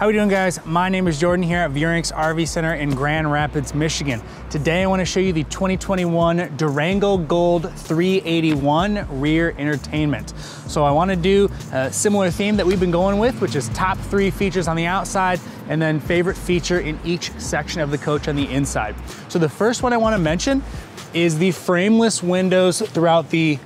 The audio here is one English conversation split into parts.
How we doing, guys? My name is Jordan here at Durango RV Center in Grand Rapids, Michigan. Today I want to show you the 2021 Durango Gold 381 rear entertainment. So I want to do a similar theme that we've been going with, which is top 3 features on the outside and then favorite feature in each section of the coach on the inside. So the first one I want to mention is the frameless windows throughout the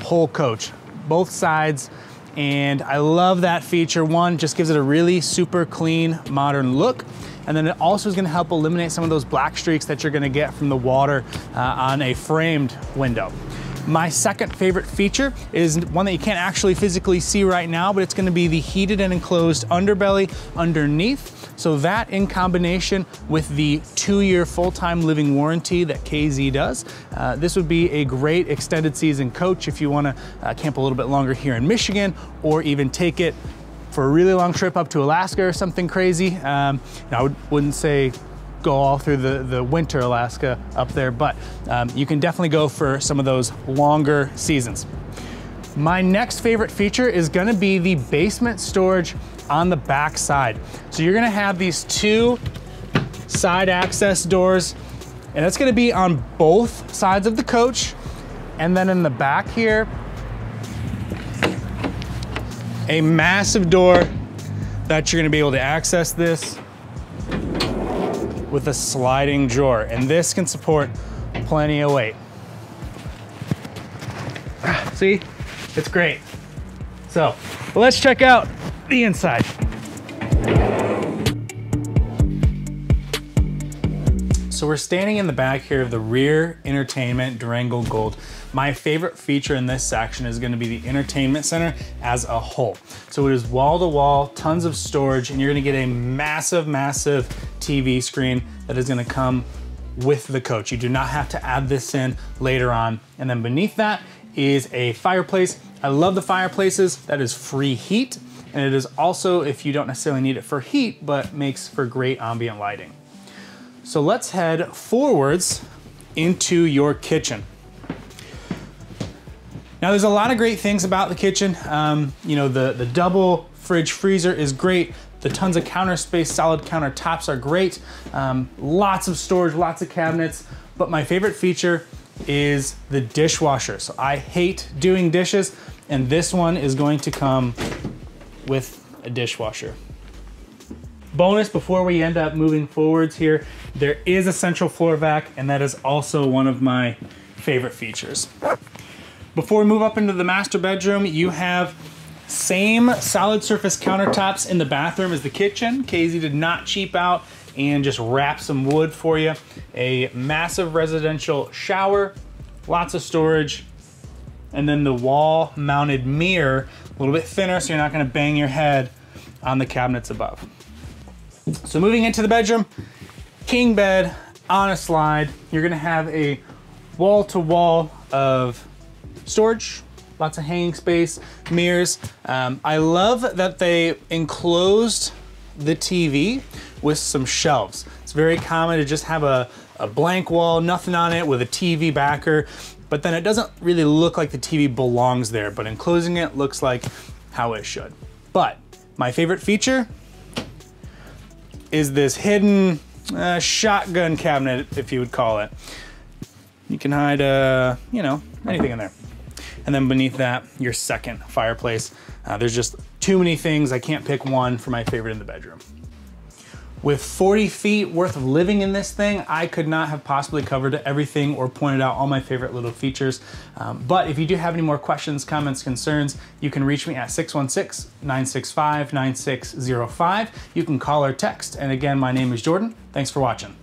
whole coach, both sides. And I love that feature. One, just gives it a really super clean, modern look. And then it also is gonna help eliminate some of those black streaks that you're gonna get from the water on a framed window. My second favorite feature is one that you can't actually physically see right now, but it's gonna be the heated and enclosed underbelly underneath. So that in combination with the 2-year full-time living warranty that KZ does, this would be a great extended season coach if you wanna camp a little bit longer here in Michigan, or even take it for a really long trip up to Alaska or something crazy. I wouldn't say go all through the winter Alaska up there, but you can definitely go for some of those longer seasons. My next favorite feature is gonna be the basement storage on the back side. So you're gonna have these 2 side access doors, and that's gonna be on both sides of the coach. And then in the back here, a massive door that you're gonna be able to access this with a sliding drawer, and this can support plenty of weight. See, it's great. So let's check out the inside. So we're standing in the back here of the rear entertainment Durango Gold. My favorite feature in this section is going to be the entertainment center as a whole. So it is wall to wall, tons of storage, and you're going to get a massive, massive TV screen that is going to come with the coach. You do not have to add this in later on. And then beneath that is a fireplace. I love the fireplaces. That is free heat. And it is also, if you don't necessarily need it for heat, but makes for great ambient lighting. So let's head forwards into your kitchen. Now there's a lot of great things about the kitchen. The double fridge freezer is great. The tons of counter space, solid countertops are great. Lots of storage, lots of cabinets. But my favorite feature is the dishwasher. So I hate doing dishes, and this one is going to come with a dishwasher. Bonus before we end up moving forwards here, there is a central floor vac, and that is also one of my favorite features. Before we move up into the master bedroom, you have same solid surface countertops in the bathroom as the kitchen. KZ did not cheap out and just wrap some wood for you. A massive residential shower, lots of storage, and then the wall mounted mirror, a little bit thinner so you're not gonna bang your head on the cabinets above. So moving into the bedroom, king bed on a slide. You're gonna have a wall to wall of storage, lots of hanging space, mirrors. I love that they enclosed the TV with some shelves. It's very common to just have a blank wall, nothing on it, with a TV backer, but then it doesn't really look like the TV belongs there, but enclosing it looks like how it should. But my favorite feature is this hidden shotgun cabinet, if you would call it. You can hide, anything in there. And then beneath that, your second fireplace. There's just too many things. I can't pick one for my favorite in the bedroom. With 40 feet worth of living in this thing, I could not have possibly covered everything or pointed out all my favorite little features. But if you do have any more questions, comments, concerns, you can reach me at 616-965-9605. You can call or text. And again, my name is Jordan. Thanks for watching.